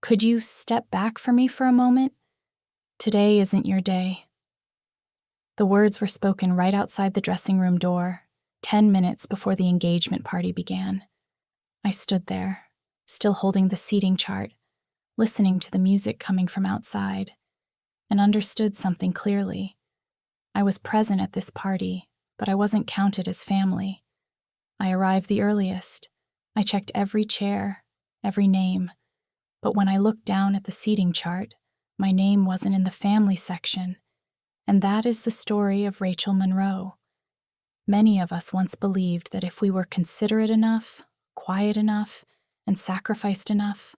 Could you step back for me for a moment? Today isn't your day." The words were spoken right outside the dressing room door, 10 minutes before the engagement party began. I stood there, still holding the seating chart, listening to the music coming from outside, and understood something clearly. I was present at this party, but I wasn't counted as family. I arrived the earliest. I checked every chair, every name, but when I looked down at the seating chart, my name wasn't in the family section, and that is the story of Rachel Monroe. Many of us once believed that if we were considerate enough, quiet enough, and sacrificed enough,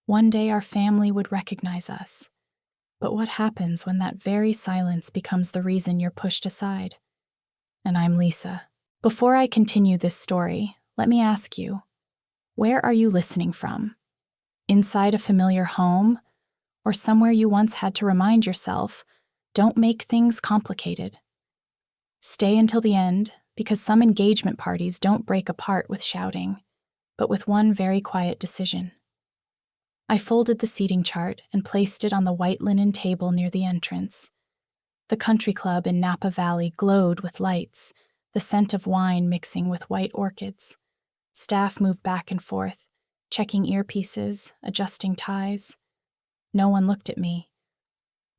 one day our family would recognize us. But what happens when that very silence becomes the reason you're pushed aside? And I'm Lisa. Before I continue this story, let me ask you, where are you listening from? Inside a familiar home, or somewhere you once had to remind yourself, don't make things complicated? Stay until the end, because some engagement parties don't break apart with shouting, but with one very quiet decision. I folded the seating chart and placed it on the white linen table near the entrance. The country club in Napa Valley glowed with lights, the scent of wine mixing with white orchids. Staff moved back and forth, checking earpieces, adjusting ties. No one looked at me.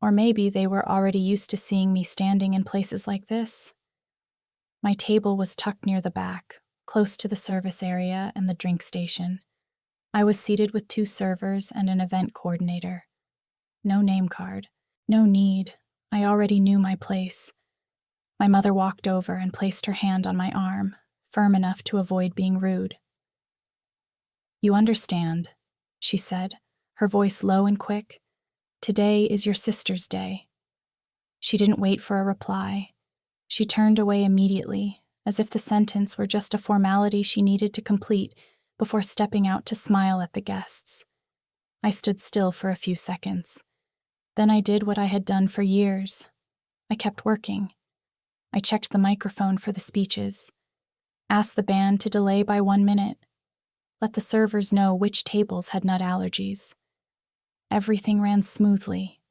Or maybe they were already used to seeing me standing in places like this. My table was tucked near the back, close to the service area and the drink station. I was seated with 2 servers and an event coordinator. No name card. No need. I already knew my place. My mother walked over and placed her hand on my arm, firm enough to avoid being rude. "You understand," she said, her voice low and quick. "Today is your sister's day." She didn't wait for a reply. She turned away immediately, as if the sentence were just a formality she needed to complete before stepping out to smile at the guests. I stood still for a few seconds. Then I did what I had done for years. I kept working. I checked the microphone for the speeches, asked the band to delay by 1 minute, let the servers know which tables had nut allergies. Everything ran smoothly,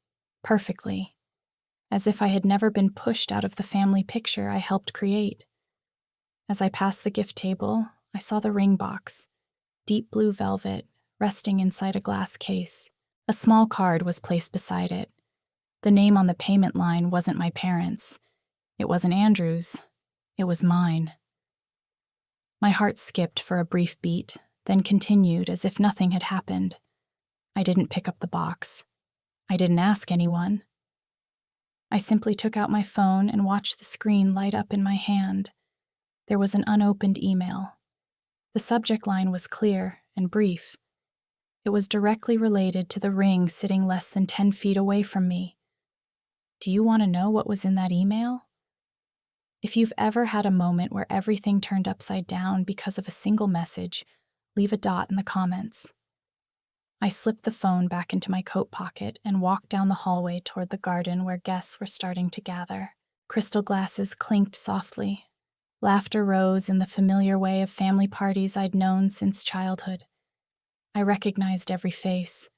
perfectly, as if I had never been pushed out of the family picture I helped create. As I passed the gift table, I saw the ring box, deep blue velvet, resting inside a glass case. A small card was placed beside it. The name on the payment line wasn't my parents'. It wasn't Andrew's. It was mine. My heart skipped for a brief beat, then continued as if nothing had happened. I didn't pick up the box. I didn't ask anyone. I simply took out my phone and watched the screen light up in my hand. There was an unopened email. The subject line was clear and brief. It was directly related to the ring sitting less than 10 feet away from me. Do you want to know what was in that email? If you've ever had a moment where everything turned upside down because of a single message, leave a dot in the comments. I slipped the phone back into my coat pocket and walked down the hallway toward the garden where guests were starting to gather. Crystal glasses clinked softly. Laughter rose in the familiar way of family parties I'd known since childhood. I recognized every face: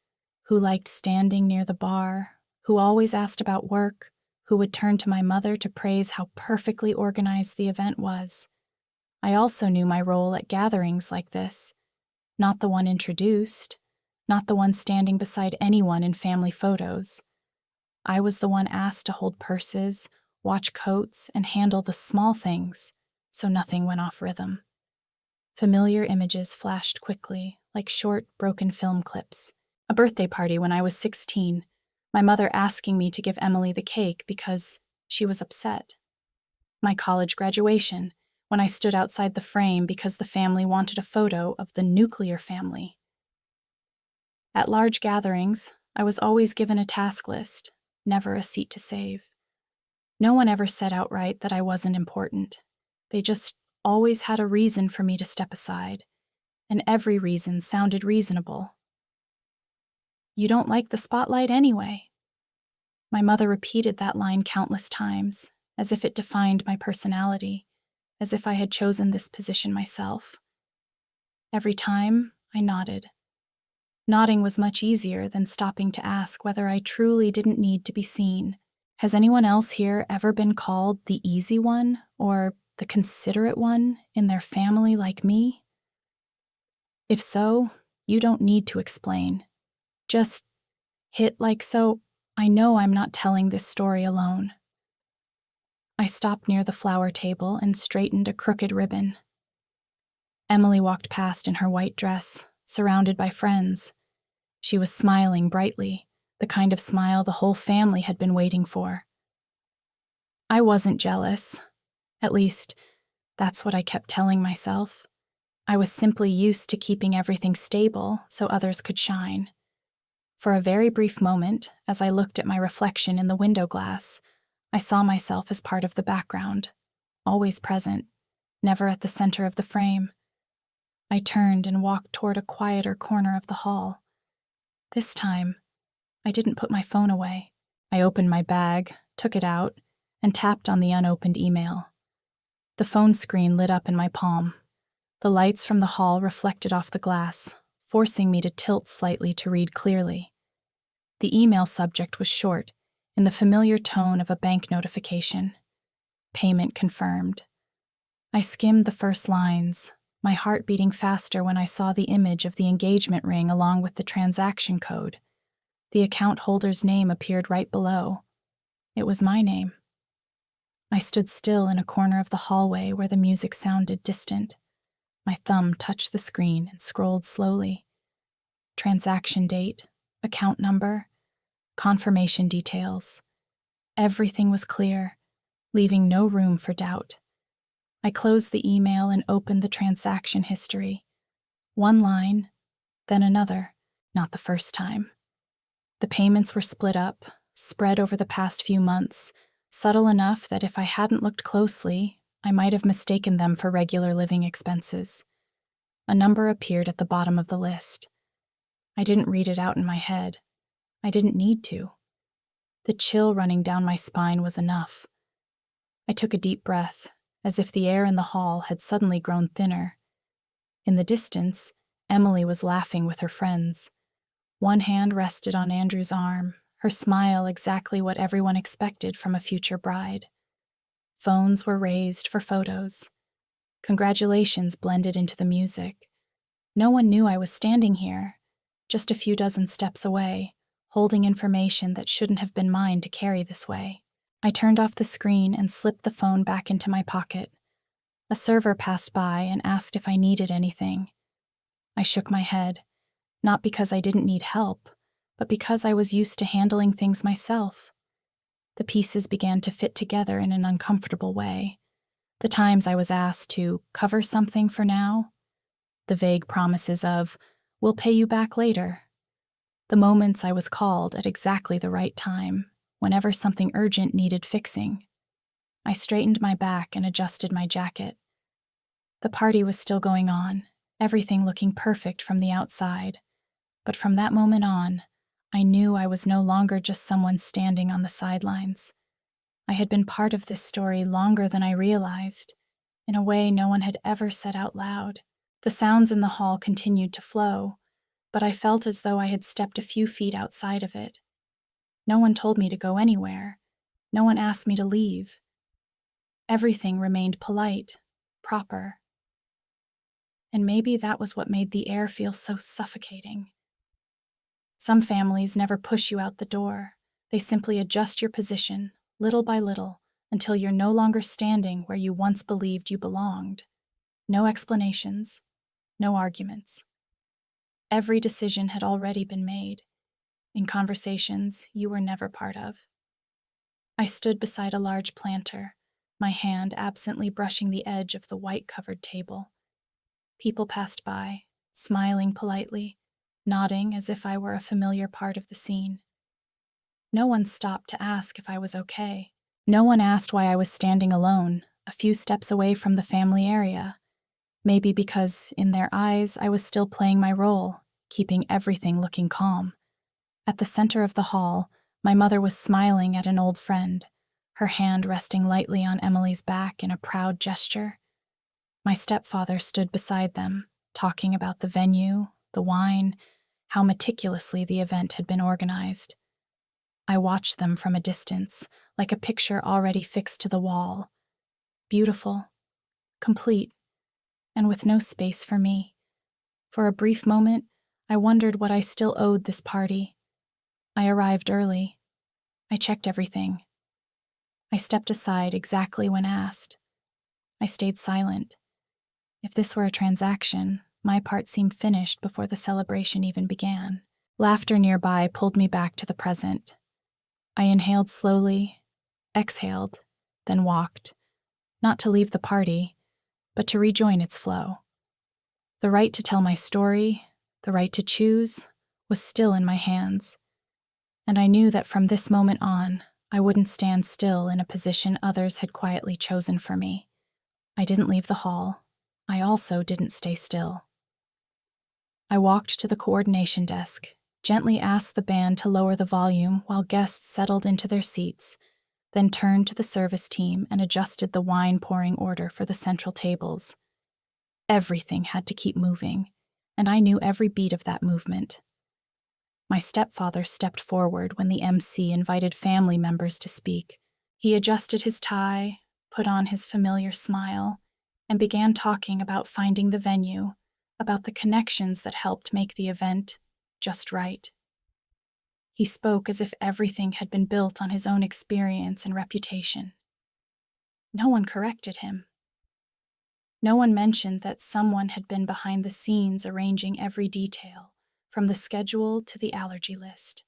who liked standing near the bar, who always asked about work, who would turn to my mother to praise how perfectly organized the event was. I also knew my role at gatherings like this. Not the one introduced, not the one standing beside anyone in family photos. I was the one asked to hold purses, watch coats, and handle the small things, so nothing went off rhythm. Familiar images flashed quickly, like short, broken film clips. A birthday party when I was 16, my mother asking me to give Emily the cake because she was upset. My college graduation, when I stood outside the frame because the family wanted a photo of the nuclear family. At large gatherings, I was always given a task list, never a seat to save. No one ever said outright that I wasn't important. They just always had a reason for me to step aside, and every reason sounded reasonable. "You don't like the spotlight anyway." My mother repeated that line countless times, as if it defined my personality, as if I had chosen this position myself. Every time, I nodded. Nodding was much easier than stopping to ask whether I truly didn't need to be seen. Has anyone else here ever been called the easy one or the considerate one in their family like me? If so, you don't need to explain. Just hit like so. I know I'm not telling this story alone. I stopped near the flower table and straightened a crooked ribbon. Emily walked past in her white dress, surrounded by friends. She was smiling brightly, the kind of smile the whole family had been waiting for. I wasn't jealous. At least, that's what I kept telling myself. I was simply used to keeping everything stable so others could shine. For a very brief moment, as I looked at my reflection in the window glass, I saw myself as part of the background, always present, never at the center of the frame. I turned and walked toward a quieter corner of the hall. This time, I didn't put my phone away. I opened my bag, took it out, and tapped on the unopened email. The phone screen lit up in my palm. The lights from the hall reflected off the glass, forcing me to tilt slightly to read clearly. The email subject was short, in the familiar tone of a bank notification. Payment confirmed. I skimmed the first lines, my heart beating faster when I saw the image of the engagement ring along with the transaction code. The account holder's name appeared right below. It was my name. I stood still in a corner of the hallway where the music sounded distant. My thumb touched the screen and scrolled slowly. Transaction date, account number, confirmation details. Everything was clear, leaving no room for doubt. I closed the email and opened the transaction history. One line, then another, not the first time. The payments were split up, spread over the past few months, subtle enough that if I hadn't looked closely, I might have mistaken them for regular living expenses. A number appeared at the bottom of the list. I didn't read it out in my head. I didn't need to. The chill running down my spine was enough. I took a deep breath, as if the air in the hall had suddenly grown thinner. In the distance, Emily was laughing with her friends. One hand rested on Andrew's arm, her smile exactly what everyone expected from a future bride. Phones were raised for photos. Congratulations blended into the music. No one knew I was standing here, just a few dozen steps away, holding information that shouldn't have been mine to carry this way. I turned off the screen and slipped the phone back into my pocket. A server passed by and asked if I needed anything. I shook my head, not because I didn't need help, but because I was used to handling things myself. The pieces began to fit together in an uncomfortable way. The times I was asked to cover something for now, the vague promises of, "We'll pay you back later." The moments I was called at exactly the right time, whenever something urgent needed fixing. I straightened my back and adjusted my jacket. The party was still going on, everything looking perfect from the outside. But from that moment on, I knew I was no longer just someone standing on the sidelines. I had been part of this story longer than I realized, in a way no one had ever said out loud. The sounds in the hall continued to flow, but I felt as though I had stepped a few feet outside of it. No one told me to go anywhere. No one asked me to leave. Everything remained polite, proper. And maybe that was what made the air feel so suffocating. Some families never push you out the door. They simply adjust your position, little by little, until you're no longer standing where you once believed you belonged. No explanations, no arguments. Every decision had already been made, in conversations you were never part of. I stood beside a large planter, my hand absently brushing the edge of the white-covered table. People passed by, smiling politely, nodding as if I were a familiar part of the scene. No one stopped to ask if I was okay. No one asked why I was standing alone, a few steps away from the family area. Maybe because, in their eyes, I was still playing my role, keeping everything looking calm. At the center of the hall, my mother was smiling at an old friend, her hand resting lightly on Emily's back in a proud gesture. My stepfather stood beside them, talking about the venue, the wine, how meticulously the event had been organized. I watched them from a distance, like a picture already fixed to the wall. Beautiful, complete, and with no space for me. For a brief moment, I wondered what I still owed this party. I arrived early. I checked everything. I stepped aside exactly when asked. I stayed silent. If this were a transaction, my part seemed finished before the celebration even began. Laughter nearby pulled me back to the present. I inhaled slowly, exhaled, then walked, not to leave the party, but to rejoin its flow. The right to tell my story, the right to choose, was still in my hands, and I knew that from this moment on, I wouldn't stand still in a position others had quietly chosen for me. I didn't leave the hall. I also didn't stay still. I walked to the coordination desk, gently asked the band to lower the volume while guests settled into their seats, then turned to the service team and adjusted the wine pouring order for the central tables. Everything had to keep moving, and I knew every beat of that movement. My stepfather stepped forward when the MC invited family members to speak. He adjusted his tie, put on his familiar smile, and began talking about finding the venue, about the connections that helped make the event just right. He spoke as if everything had been built on his own experience and reputation. No one corrected him. No one mentioned that someone had been behind the scenes arranging every detail, from the schedule to the allergy list.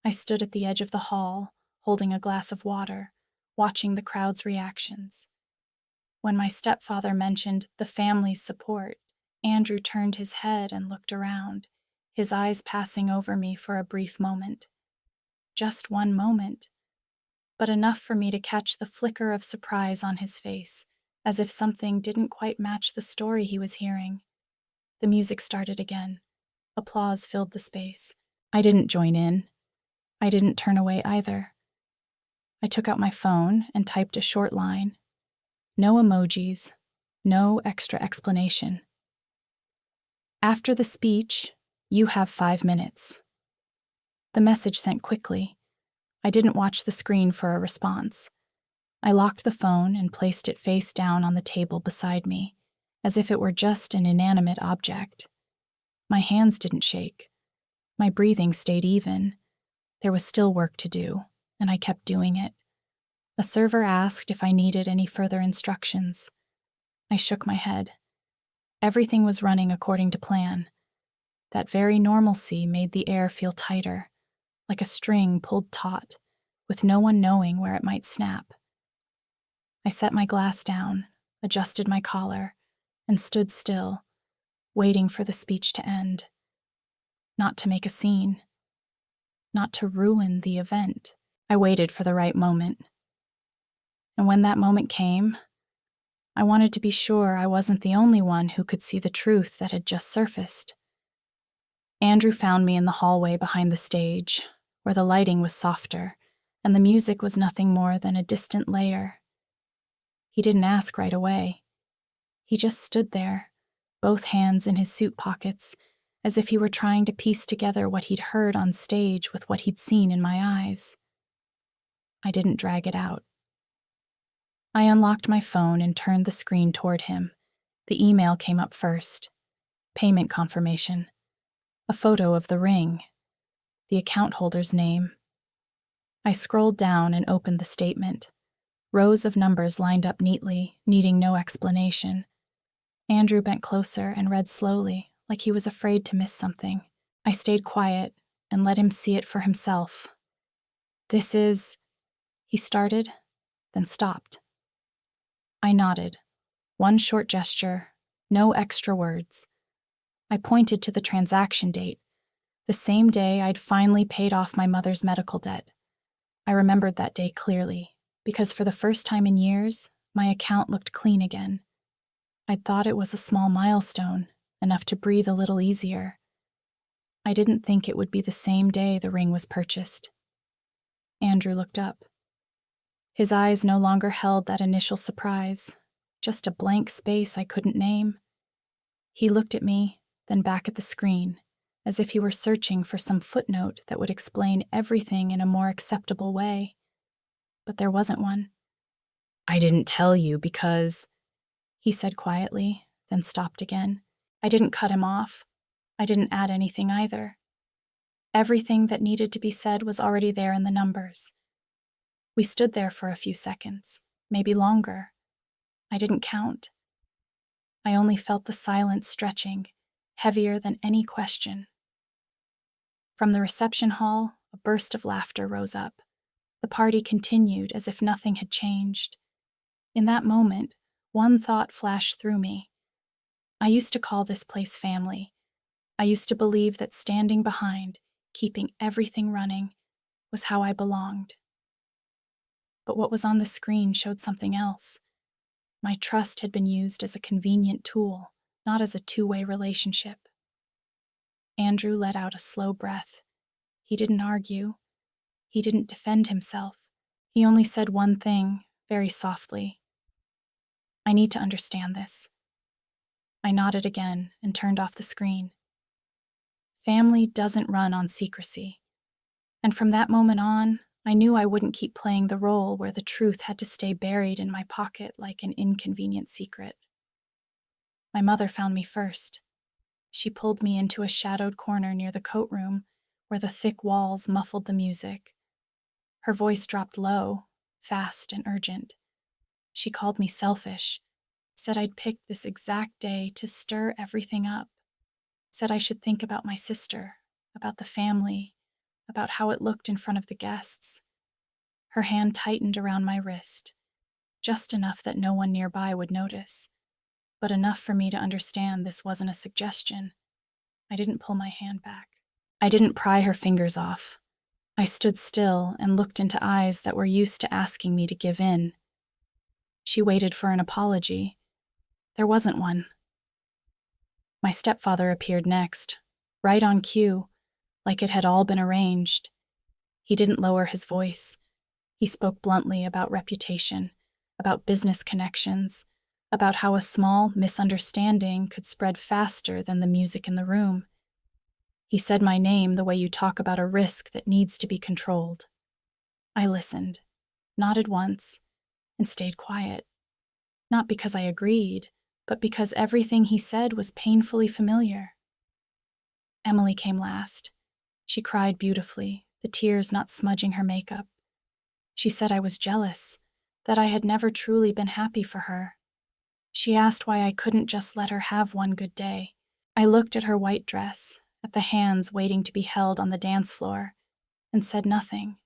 I stood at the edge of the hall, holding a glass of water, watching the crowd's reactions. When my stepfather mentioned the family's support, Andrew turned his head and looked around, his eyes passing over me for a brief moment. Just one moment, but enough for me to catch the flicker of surprise on his face, as if something didn't quite match the story he was hearing. The music started again. Applause filled the space. I didn't join in. I didn't turn away either. I took out my phone and typed a short line. No emojis, no extra explanation. After the speech, you have 5 minutes. The message sent quickly. I didn't watch the screen for a response. I locked the phone and placed it face down on the table beside me, as if it were just an inanimate object. My hands didn't shake. My breathing stayed even. There was still work to do, and I kept doing it. A server asked if I needed any further instructions. I shook my head. Everything was running according to plan. That very normalcy made the air feel tighter, like a string pulled taut, with no one knowing where it might snap. I set my glass down, adjusted my collar, and stood still, waiting for the speech to end. Not to make a scene. Not to ruin the event. I waited for the right moment. And when that moment came, I wanted to be sure I wasn't the only one who could see the truth that had just surfaced. Andrew found me in the hallway behind the stage, where the lighting was softer, and the music was nothing more than a distant layer. He didn't ask right away. He just stood there, both hands in his suit pockets, as if he were trying to piece together what he'd heard on stage with what he'd seen in my eyes. I didn't drag it out. I unlocked my phone and turned the screen toward him. The email came up first. Payment confirmation. A photo of the ring. The account holder's name. I scrolled down and opened the statement. Rows of numbers lined up neatly, needing no explanation. Andrew bent closer and read slowly, like he was afraid to miss something. I stayed quiet and let him see it for himself. This is... He started, then stopped. I nodded. One short gesture, no extra words. I pointed to the transaction date, the same day I'd finally paid off my mother's medical debt. I remembered that day clearly, because for the first time in years, my account looked clean again. I'd thought it was a small milestone, enough to breathe a little easier. I didn't think it would be the same day the ring was purchased. Andrew looked up. His eyes no longer held that initial surprise, just a blank space I couldn't name. He looked at me, then back at the screen, as if he were searching for some footnote that would explain everything in a more acceptable way. But there wasn't one. "I didn't tell you because," he said quietly, then stopped again. I didn't cut him off. I didn't add anything either. Everything that needed to be said was already there in the numbers. We stood there for a few seconds, maybe longer. I didn't count. I only felt the silence stretching, heavier than any question. From the reception hall, a burst of laughter rose up. The party continued as if nothing had changed. In that moment, one thought flashed through me. I used to call this place family. I used to believe that standing behind, keeping everything running, was how I belonged. But what was on the screen showed something else. My trust had been used as a convenient tool, not as a two-way relationship. Andrew let out a slow breath. He didn't argue. He didn't defend himself. He only said one thing, very softly. "I need to understand this." I nodded again and turned off the screen. Family doesn't run on secrecy. And from that moment on, I knew I wouldn't keep playing the role where the truth had to stay buried in my pocket like an inconvenient secret. My mother found me first. She pulled me into a shadowed corner near the coat room where the thick walls muffled the music. Her voice dropped low, fast and urgent. She called me selfish, said I'd picked this exact day to stir everything up, said I should think about my sister, about the family, about how it looked in front of the guests. Her hand tightened around my wrist, just enough that no one nearby would notice, but enough for me to understand this wasn't a suggestion. I didn't pull my hand back. I didn't pry her fingers off. I stood still and looked into eyes that were used to asking me to give in. She waited for an apology. There wasn't one. My stepfather appeared next, right on cue, like it had all been arranged. He didn't lower his voice. He spoke bluntly about reputation, about business connections, about how a small misunderstanding could spread faster than the music in the room. He said my name the way you talk about a risk that needs to be controlled. I listened, nodded once, and stayed quiet. Not because I agreed, but because everything he said was painfully familiar. Emily came last. She cried beautifully, the tears not smudging her makeup. She said I was jealous, that I had never truly been happy for her. She asked why I couldn't just let her have one good day. I looked at her white dress, at the hands waiting to be held on the dance floor, and said nothing.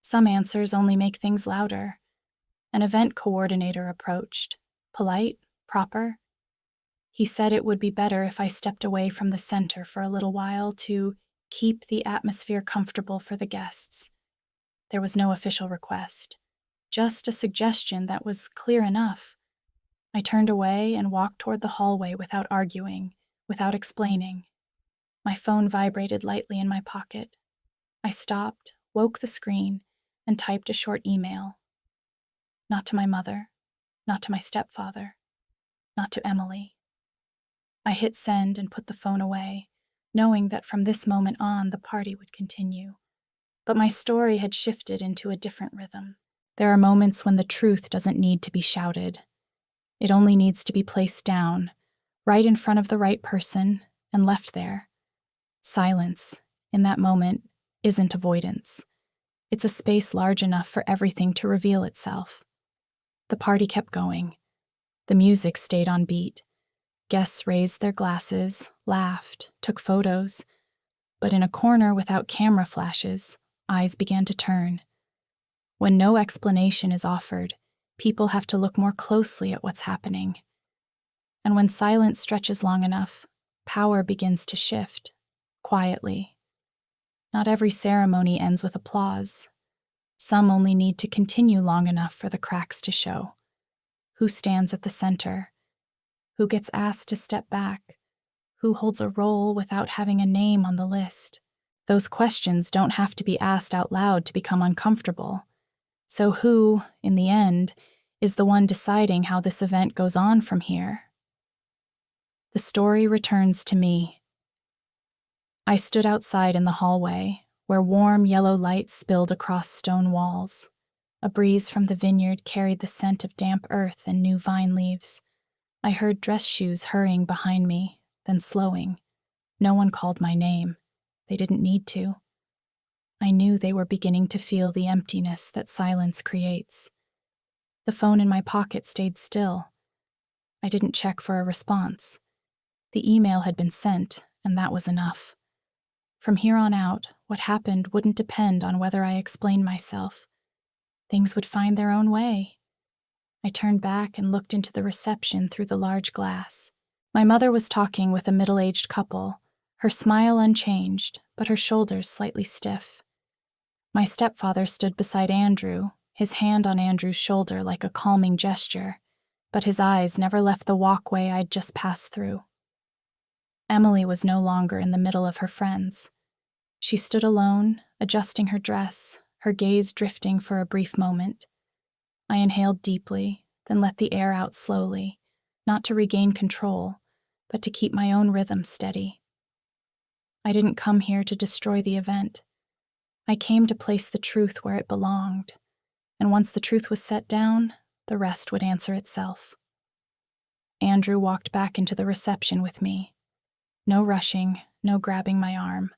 Some answers only make things louder. An event coordinator approached, polite, proper. He said it would be better if I stepped away from the center for a little while to keep the atmosphere comfortable for the guests. There was no official request, just a suggestion that was clear enough. I turned away and walked toward the hallway without arguing, without explaining. My phone vibrated lightly in my pocket. I stopped, woke the screen, and typed a short email. Not to my mother, not to my stepfather, not to Emily. I hit send and put the phone away, knowing that from this moment on the party would continue. But my story had shifted into a different rhythm. There are moments when the truth doesn't need to be shouted. It only needs to be placed down, right in front of the right person, and left there. Silence, in that moment, isn't avoidance. It's a space large enough for everything to reveal itself. The party kept going. The music stayed on beat. Guests raised their glasses, laughed, took photos. But in a corner without camera flashes, eyes began to turn. When no explanation is offered, people have to look more closely at what's happening. And when silence stretches long enough, power begins to shift, quietly. Not every ceremony ends with applause. Some only need to continue long enough for the cracks to show. Who stands at the center? Who gets asked to step back? Who holds a role without having a name on the list? Those questions don't have to be asked out loud to become uncomfortable. So who, in the end, is the one deciding how this event goes on from here? The story returns to me. I stood outside in the hallway, where warm yellow light spilled across stone walls. A breeze from the vineyard carried the scent of damp earth and new vine leaves. I heard dress shoes hurrying behind me, then slowing. No one called my name. They didn't need to. I knew they were beginning to feel the emptiness that silence creates. The phone in my pocket stayed still. I didn't check for a response. The email had been sent, and that was enough. From here on out, what happened wouldn't depend on whether I explained myself. Things would find their own way. I turned back and looked into the reception through the large glass. My mother was talking with a middle-aged couple, her smile unchanged, but her shoulders slightly stiff. My stepfather stood beside Andrew, his hand on Andrew's shoulder like a calming gesture, but his eyes never left the walkway I'd just passed through. Emily was no longer in the middle of her friends. She stood alone, adjusting her dress, her gaze drifting for a brief moment. I inhaled deeply, then let the air out slowly, not to regain control, but to keep my own rhythm steady. I didn't come here to destroy the event. I came to place the truth where it belonged, and once the truth was set down, the rest would answer itself. Andrew walked back into the reception with me. No rushing, no grabbing my arm.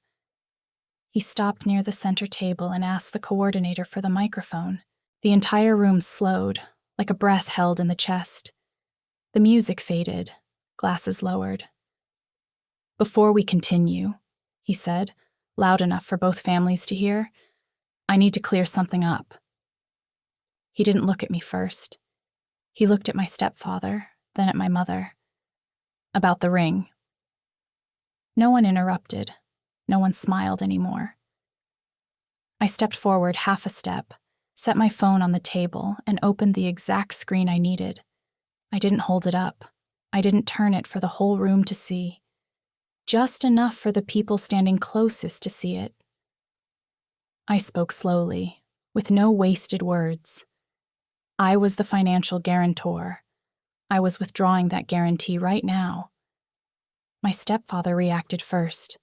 He stopped near the center table and asked the coordinator for the microphone. The entire room slowed, like a breath held in the chest. The music faded, glasses lowered. "Before we continue," he said, loud enough for both families to hear, "I need to clear something up." He didn't look at me first. He looked at my stepfather, then at my mother. "About the ring." No one interrupted. No one smiled anymore. I stepped forward half a step, set my phone on the table, and opened the exact screen I needed. I didn't hold it up. I didn't turn it for the whole room to see. Just enough for the people standing closest to see it. I spoke slowly, with no wasted words. I was the financial guarantor. I was withdrawing that guarantee right now. My stepfather reacted first.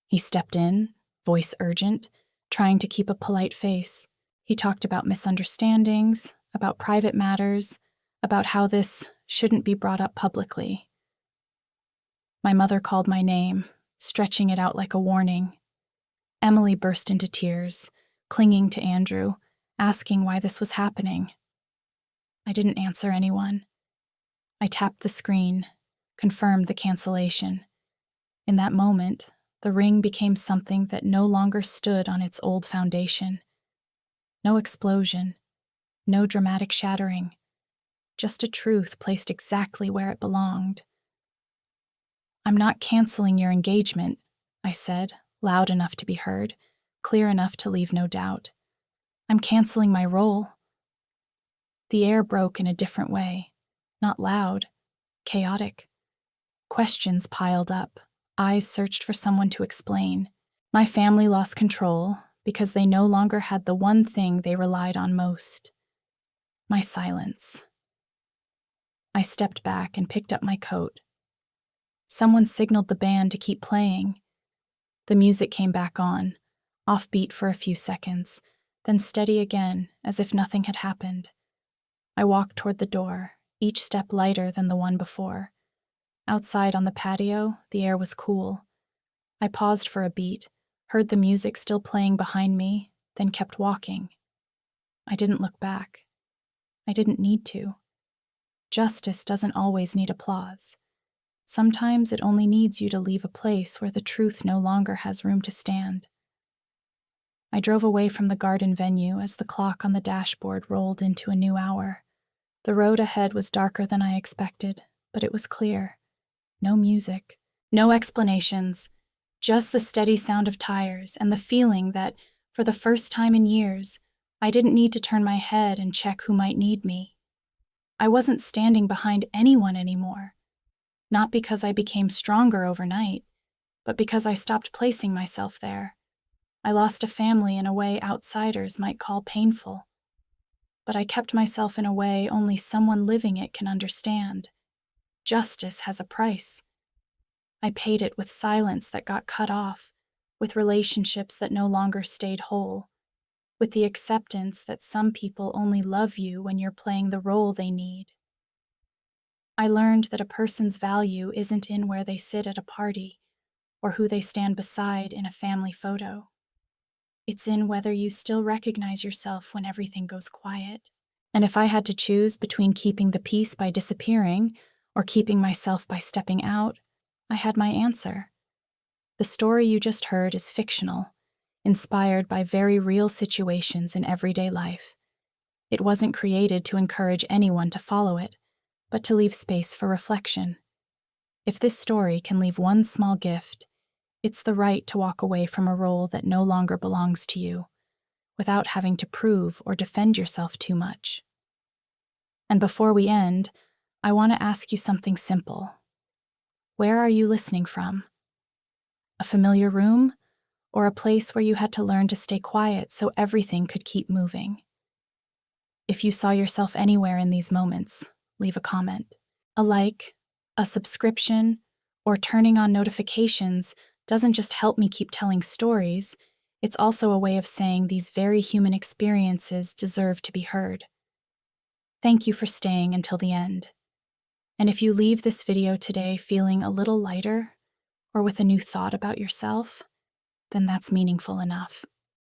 He stepped in, voice urgent, trying to keep a polite face. He talked about misunderstandings, about private matters, about how this shouldn't be brought up publicly. My mother called my name, stretching it out like a warning. Emily burst into tears, clinging to Andrew, asking why this was happening. I didn't answer anyone. I tapped the screen, confirmed the cancellation. In that moment, the ring became something that no longer stood on its old foundation. No explosion, no dramatic shattering, just a truth placed exactly where it belonged. "I'm not canceling your engagement," I said, loud enough to be heard, clear enough to leave no doubt. "I'm canceling my role." The air broke in a different way, not loud, chaotic. Questions piled up, eyes searched for someone to explain. My family lost control because they no longer had the one thing they relied on most: my silence. I stepped back and picked up my coat. Someone signaled the band to keep playing. The music came back on, offbeat for a few seconds, then steady again, as if nothing had happened. I walked toward the door, each step lighter than the one before. Outside on the patio, the air was cool. I paused for a beat, heard the music still playing behind me, then kept walking. I didn't look back. I didn't need to. Justice doesn't always need applause. Sometimes it only needs you to leave a place where the truth no longer has room to stand. I drove away from the garden venue as the clock on the dashboard rolled into a new hour. The road ahead was darker than I expected, but it was clear. No music, no explanations, just the steady sound of tires and the feeling that, for the first time in years, I didn't need to turn my head and check who might need me. I wasn't standing behind anyone anymore, not because I became stronger overnight, but because I stopped placing myself there. I lost a family in a way outsiders might call painful, but I kept myself in a way only someone living it can understand. Justice has a price. I paid it with silence that got cut off, with relationships that no longer stayed whole, with the acceptance that some people only love you when you're playing the role they need. I learned that a person's value isn't in where they sit at a party or who they stand beside in a family photo. It's in whether you still recognize yourself when everything goes quiet. And if I had to choose between keeping the peace by disappearing or keeping myself by stepping out, I had my answer. The story you just heard is fictional, inspired by very real situations in everyday life. It wasn't created to encourage anyone to follow it, but to leave space for reflection. If this story can leave one small gift, it's the right to walk away from a role that no longer belongs to you, without having to prove or defend yourself too much. And before we end, I want to ask you something simple. Where are you listening from? A familiar room, or a place where you had to learn to stay quiet so everything could keep moving? If you saw yourself anywhere in these moments, leave a comment. A like, a subscription, or turning on notifications doesn't just help me keep telling stories, it's also a way of saying these very human experiences deserve to be heard. Thank you for staying until the end. And if you leave this video today feeling a little lighter or with a new thought about yourself, then that's meaningful enough.